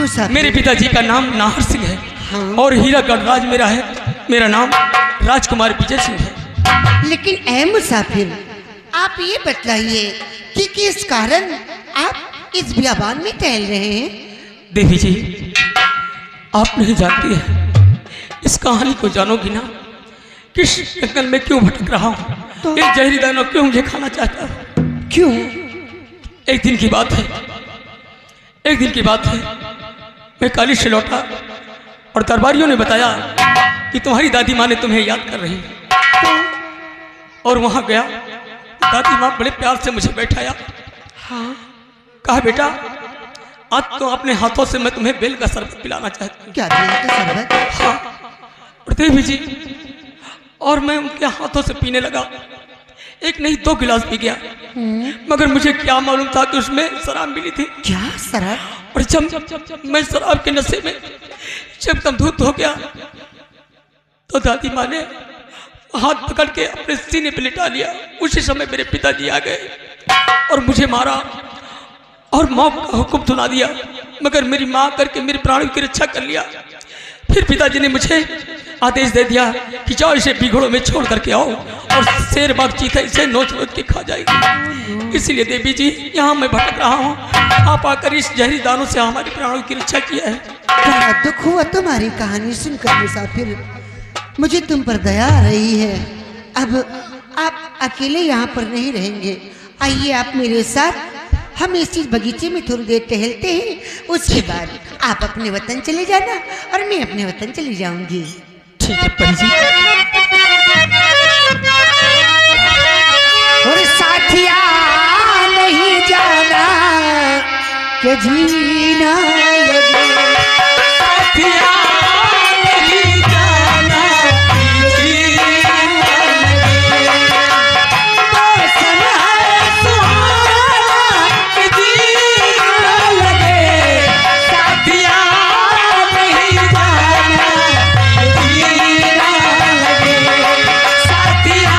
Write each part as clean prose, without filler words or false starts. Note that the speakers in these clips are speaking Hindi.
मुसाफिर। मेरे पिताजी का नाम नाहर सिंह है। हाँ। और हीरा गढ़राज मेरा है। मेरा नाम राजकुमार विजय सिंह है। लेकिन ऐ मुसाफिर, आप ये बतलाइए कि किस कारण आप इस बियाबान में टहल रहे हैं? देवी जी, आप नहीं जानती है, इस कहानी को जानोगी ना, किस जंगल में क्यों भटक रहा हूँ, तो? एक जहरी दानव क्यों मुझे खाना चाहता है। क्यों? एक दिन की बात है, मैं कॉलेज से लौटा और दरबारियों ने बताया कि तुम्हारी दादी माँ ने तुम्हें याद कर रही है। और वहां गया, दादी माँ बड़े प्यार से मुझे बैठाया। हाँ। कहा, बेटा आज तो अपने हाथों से मैं तुम्हें बेल का शरबत पिलाना चाहती हूँ। क्या बेल का शरबत? हाँ। और देवी जी, और मैं उनके हाथों से पीने लगा। एक नहीं 2 गिलास पी गया, मगर मुझे क्या मालूम था कि उसमें शराब मिली थी। क्या शराब? और जब मैं शराब के नशे में जब दम धूत हो गया, तो दादी माँ ने हाथ पकड़ के अपने सीने पे लिटा लिया। उसी समय मेरे पिताजी आ गए और मुझे मारा और मौत का हुक्म सुना दिया, मगर मेरी माँ करके मेरे प्राणों की रक्षा कर लिया। फिर पिताजी ने मुझे आदेश दे दिया कि जाओ इसे बिघड़ों में छोड़ करके आओ, और शेर बाग चीता इसे नोच नोच के खा जाएगी। इसीलिए देवी जी, यहाँ मैं भटक रहा हूँ। आप आकर इस जहरी दानों से हमारे प्राणों की रक्षा किया है। बड़ा दुख हुआ तुम्हारी कहानी सुनकर मुसाफिर, मुझे तुम पर दया आ रही है। अब आप अकेले यहाँ पर नहीं रहेंगे, आइए आप मेरे साथ, हम इस चीज बगीचे में थोड़ी देर टहलते हैं, उसके बाद आप अपने वतन चले जाना और मैं अपने वतन चली जाऊंगी। ठीक है परी जी। और साथिया नहीं जाना कि जीना लगे, साथिया नहीं जाना कि जीना लगे, मौसम है सुहाना कि जीना लगे, साथिया नहीं जाना कि जीना लगे, साथिया।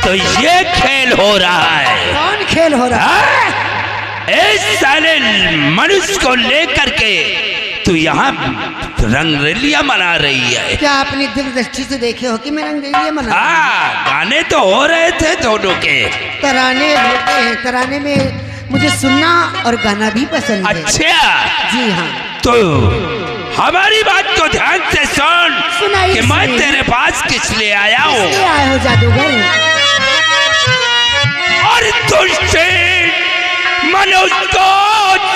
तो ये खेल हो रहा है। कौन खेल हो रहा है? इस साले मनुष्य को लेकर के तू यहाँ रंगरेलियां मना रही है। क्या आपने दिलदृष्टि से देखे हो कि मैं रंगरेलियां मना? हाँ, गाने तो हो रहे थे दोनों के। तराने होते हैं, तराने में मुझे सुनना और गाना भी पसंद है। अच्छा, जी हाँ। तो हमारी बात को ध्यान से सुन सुनाइए, कि मैं सुनाइए। तेरे पास किस लिए आया हूँ। किसलिए आए हो जादूगर? और तुझसे मनुष्य को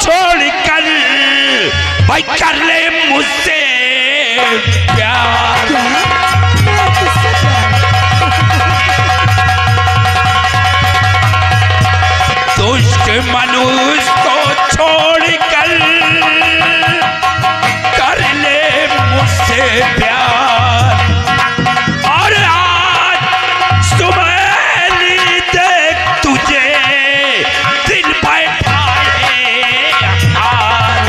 छोड़कर भाई कर ले मुझसे प्यार। क्या? मैं किससे प्यार? दुष्ट मनुष्य को छोड़कर कर ले मुझसे प्यार। और आज सुबह देख तुझे दिल बैठाए हार।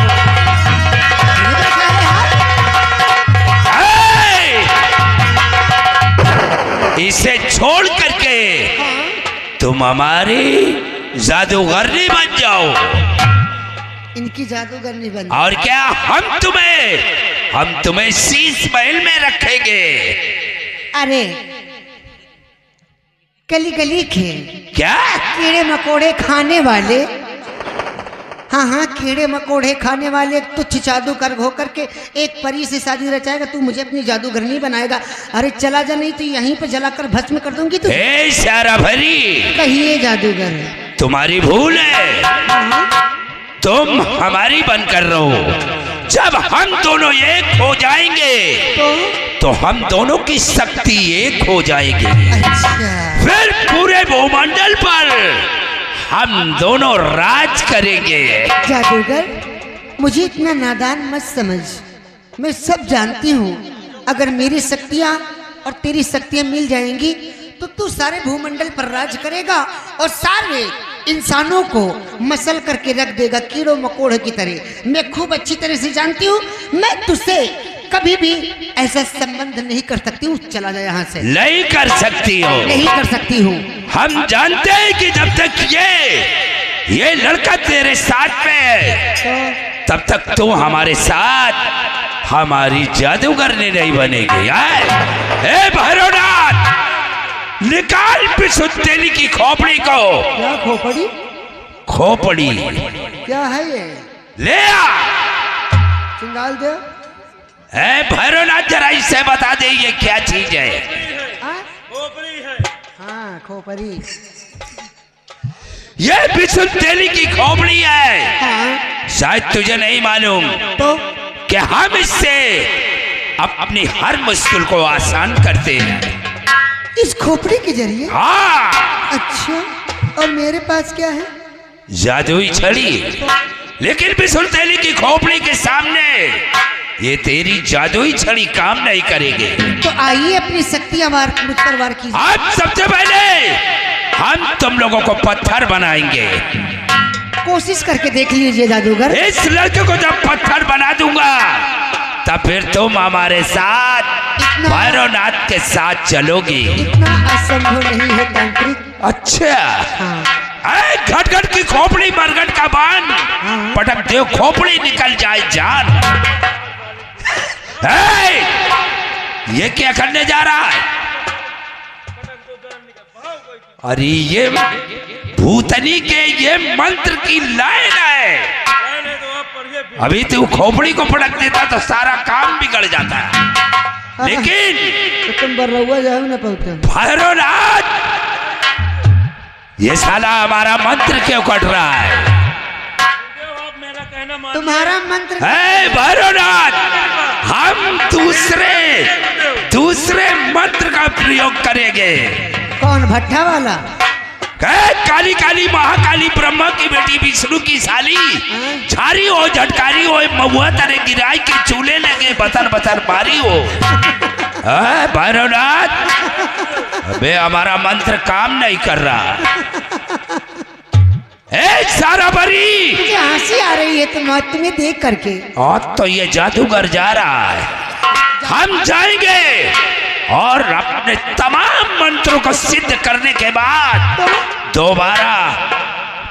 इसे छोड़ करके तुम हमारी जादूगरनी बन जाओ। इनकी जादूगरनी बन। और क्या, हम तुम्हें शीश महल में रखेंगे। अरे गली गली खेल, क्या? कीड़े मकोड़े खाने वाले, हाँ हाँ कीड़े मकोड़े खाने वाले तुच्छ जादूगर होकर के एक परी से शादी रचाएगा, तू मुझे अपनी जादूगरनी बनाएगा। अरे चला जा, नहीं तो यहीं पे जलाकर भस्म कर दूंगी तू। ए सारा भरी, कहिए जादूगर। तुम्हारी भूल है, तुम हमारी बनकर रहो। जब हम दोनों एक हो जाएंगे तो हम दोनों की शक्ति एक हो जाएगी। अच्छा। फिर पूरे भूमंडल पर हम दोनों राज करेंगे। जादूगर, मुझे इतना नादान मत समझ, मैं सब जानती हूँ। अगर मेरी शक्तियाँ और तेरी शक्तियाँ मिल जाएंगी तो तू सारे भूमंडल पर राज करेगा और सारे इंसानों को मसल करके रख देगा कीड़ों मकोड़ों की तरह। मैं खूब अच्छी तरह से जानती हूँ, मैं तुझसे कभी भी ऐसा संबंध नहीं कर सकती हूँ। चला जा यहाँ से। नहीं कर सकती हो। नहीं कर सकती हूँ। हम जानते हैं कि जब तक ये ये लड़का तेरे साथ में है, तो तब तक तू हमारे साथ हमारी जादूगरनी नहीं बनेगी यार। ए भैरवनाथ, निकाल बिसुत्तेली की खोपड़ी को। क्या खोपड़ी? खोपड़ी क्या है ये? ले आ। चिंगाल दे। ए भैरवनाथ, जरा इससे बता दे ये क्या चीज है। खोपड़ी है। हाँ खोपड़ी। ये बिसुत्तेली की खोपड़ी है। हाँ शायद तुझे नहीं मालूम तो कि हम इससे अपनी हर मुश्किल को आसान करते हैं। इस खोपड़ी के जरिए? हाँ, अच्छा, और मेरे पास क्या है? जादुई छड़ी। लेकिन बिसुत्तेली की खोपड़ी के सामने ये तेरी जादुई छड़ी काम नहीं करेगी। तो आइए अपनी शक्तियां मुझ पर वार कीजिए। आज सबसे पहले हम तुम लोगों को पत्थर बनाएंगे। कोशिश करके देख लीजिए जादूगर। इस लड़के को जब पत्थर बना दूंगा तब फिर तुम हमारे साथ भैरवनाथ के साथ चलोगी। इतना असंभव नहीं है तांत्रिक। अच्छा, हाँ घट घट की खोपड़ी मरघट का बाण, हाँ। पटक दे खोपड़ी निकल जाए जान। ये क्या करने जा रहा है? अरे ये भूतनी के ये मंत्र की लाइन है। अभी तू खोपड़ी को पटक देता तो सारा काम बिगड़ जाता है। लेकिन तो तुम बर्रउआ जाओ ना पहुंचे। भैरवनाथ, ये साला हमारा मंत्र क्यों कट रहा है? तुम्हारा मंत्र है भैरवनाथ, हम दूसरे मंत्र का प्रयोग करेंगे। कौन? भट्ठा वाला? काली काली महाकाली ब्रह्मा की बेटी विष्णु की साली, झारी हो झटकारी हो महुआ तरे गिराई के चूल्हे लगे बतर बतर मारी हो। भैरवनाथ, अबे हमारा मंत्र काम नहीं कर रहा। सारा बरी, मुझे हंसी आ रही है तुम्हें देख करके। और तो ये जादूगर जा रहा है। हम जाएंगे और अपने तमाम मंत्रों को सिद्ध करने के बाद दोबारा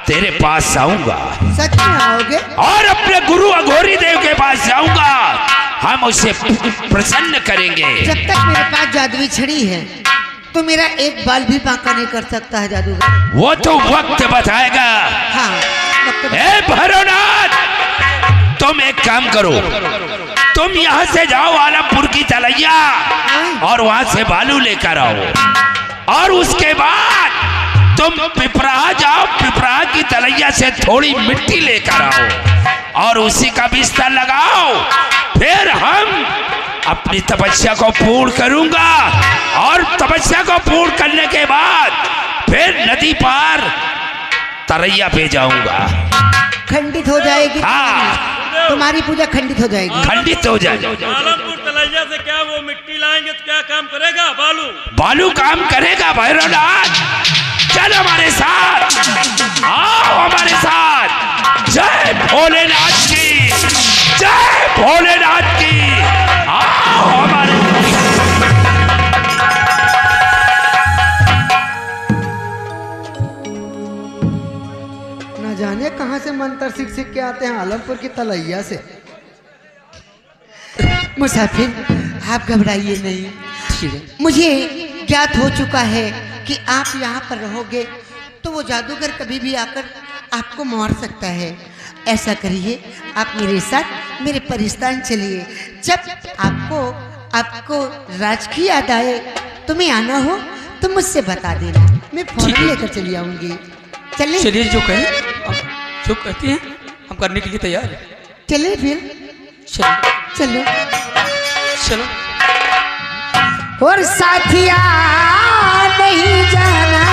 तेरे पास आऊंगा। सच में आओगे? और अपने गुरु अघोरी देव के पास जाऊंगा। हम उसे प्रसन्न करेंगे। जब तक मेरे पास जादुई छड़ी है तो मेरा एक बाल भी बांका नहीं कर सकता है जादूगर। वो तो वक्त बताएगा। हाँ वक्त ए भैरवनाथ, तुम एक काम करो, तुम यहाँ से जाओ आलमपुर की तलैया और वहां से बालू लेकर आओ। और उसके बाद तुम पिपराहा जाओ, पिपराहा की तलैया से थोड़ी मिट्टी लेकर आओ और उसी का बिस्तर लगाओ। फिर हम अपनी तपस्या को पूर्ण करूंगा और तपस्या को पूर्ण करने के बाद फिर नदी पार तरैया पे जाऊंगा। खंडित हो जाएगी। हाँ, तुम्हारी पूजा खंडित हो जाएगी। खंडित हो जाएगी। आलमपुर तलैया से क्या वो मिट्टी लाएंगे तो क्या काम करेगा? बालू बालू काम करेगा। भैरवनाथ, चल हमारे साथ, आओ हमारे साथ। जय भोलेनाथ की, जय भोलेनाथ की। आओ हमारे न जाने कहां से मंत्र सीख सीख के आते हैं आलमपुर की तलैया से। मुसाफिर आप घबराइए नहीं, ठीक है। मुझे ज्ञात हो चुका है कि आप यहाँ पर रहोगे तो वो जादूगर कभी भी आकर आपको मार सकता है। ऐसा करिए, आप मेरे साथ मेरे परिस्तान चलिए। जब आपको राज की याद आए, तुम्हें आना हो तो मुझसे बता देना, मैं फौरन लेकर चली आऊंगी। चले चलिए, जो कहें, जो कहती हैं हम करने के लिए तैयार हैं। चले फिर, चलो चलो चलो। और साथिया नहीं जाना